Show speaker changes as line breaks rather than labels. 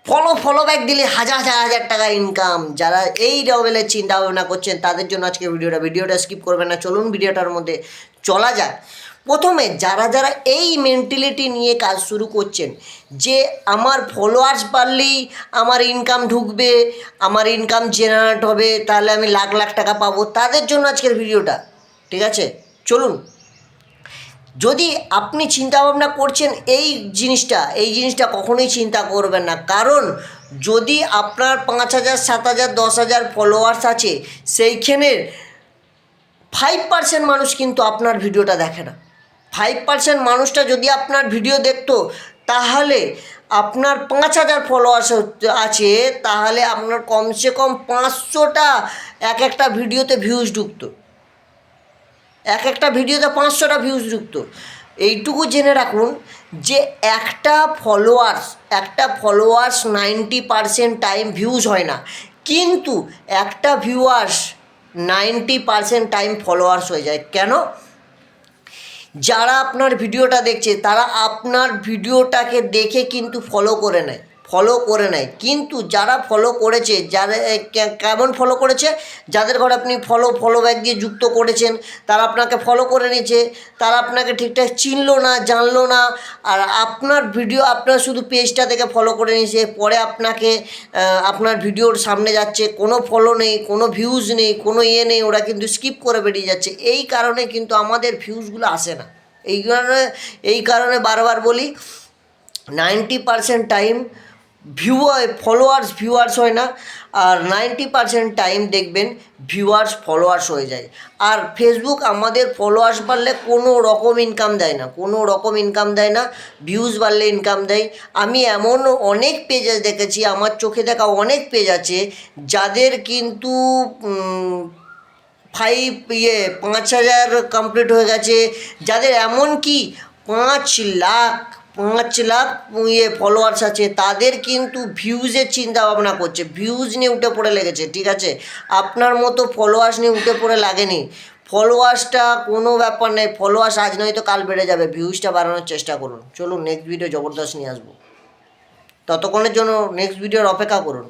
Follow back দিলে হাজার হাজার হাজার টাকা ইনকাম। যারা এই লেভেলের চিন্তা ভাবনা করছেন তাদের জন্য আজকে ভিডিওটা স্কিপ করবেন না। চলুন ভিডিওটার মধ্যে চলা যাক। প্রথমে যারা এই মেন্টালিটি নিয়ে কাজ শুরু করছেন যে আমার ফলোয়ার্স বাড়লেই আমার ইনকাম ঢুকবে, আমার ইনকাম জেনারেট হবে, তাহলে আমি লাখ লাখ টাকা পাবো, তাদের জন্য আজকের ভিডিওটা। ঠিক আছে, চলুন। যদি আপনি চিন্তা ভাবনা করছেন এই জিনিসটা কখনোই চিন্তা করবেন না। কারণ যদি আপনার 5,000, 7,000, 10,000 ফলোয়ার্স আছে, সেইখানের 5% মানুষ কিন্তু আপনার ভিডিওটা দেখে না। 5% মানুষটা যদি আপনার ভিডিও দেখতো, তাহলে আপনার 5,000 ফলোয়ার্স আছে, তাহলে আপনার কমসে কম 500টা একটা ভিডিওতে ভিউজ ঢুকতো। একটা ভিডিওতে 500টা ভিউজ ঢুকতো। এইটুকু জেনে রাখুন যে একটা ফলোয়ার্স 90% টাইম ভিউজ হয় না, কিন্তু একটা ভিউয়ার্স 90% টাইম ফলোয়ার্স হয়ে যায়। কেন? যারা আপনার ভিডিওটা দেখছে তারা আপনার ভিডিওটাকে দেখে কিন্তু ফলো করে নেয়। কিন্তু যারা ফলো করেছে, কেমন ফলো করেছে, যাদের ঘরে আপনি ফলো ব্যাক দিয়ে যুক্ত করেছেন, তারা আপনাকে ফলো করে নিয়েছে, তারা আপনাকে ঠিকঠাক চিনলো না, জানলো না, আর আপনার শুধু পেজটা থেকে ফলো করে নিয়েছে, পরে আপনার ভিডিওর সামনে যাচ্ছে, কোনো ফলো নেই, কোনো ভিউজ নেই, কোনো নেই, ওরা কিন্তু স্কিপ করে বেরিয়ে যাচ্ছে। এই কারণে কিন্তু আমাদের ভিউজগুলো আসে না। এই কারণে বারবার বলি, 90% টাইম ভিউয়ার্স হয় না, আর 90% টাইম দেখবেন ফলোয়ার্স হয়ে যায়। আর ফেসবুক আমাদের ফলোয়ার্স বাড়লে কোনো রকম ইনকাম দেয় না, ভিউজ বাড়লে ইনকাম দেয়। আমি এমন অনেক পেজ দেখেছি, আমার চোখে দেখা অনেক পেজ আছে যাদের কিন্তু 5,000 কমপ্লিট হয়ে গেছে, যাদের এমনকি 5 লাখ ফলোয়ার্স আছে, তাদের কিন্তু ভিউজের চিন্তা ভাবনা করছে, ভিউজ নিয়ে উঠে পড়ে লেগেছে। ঠিক আছে, আপনার মতো ফলোয়ার্স নিয়ে উঠে পড়ে লাগেনি। ফলোয়ার্সটা কোনো ব্যাপার নেই, ফলোয়ার্স আজ নয়তো কাল বেড়ে যাবে, ভিউজটা বাড়ানোর চেষ্টা করুন। চলুন নেক্সট ভিডিও জবরদস্ত নিয়ে আসবো, ততক্ষণের জন্য নেক্সট ভিডিওর অপেক্ষা করুন।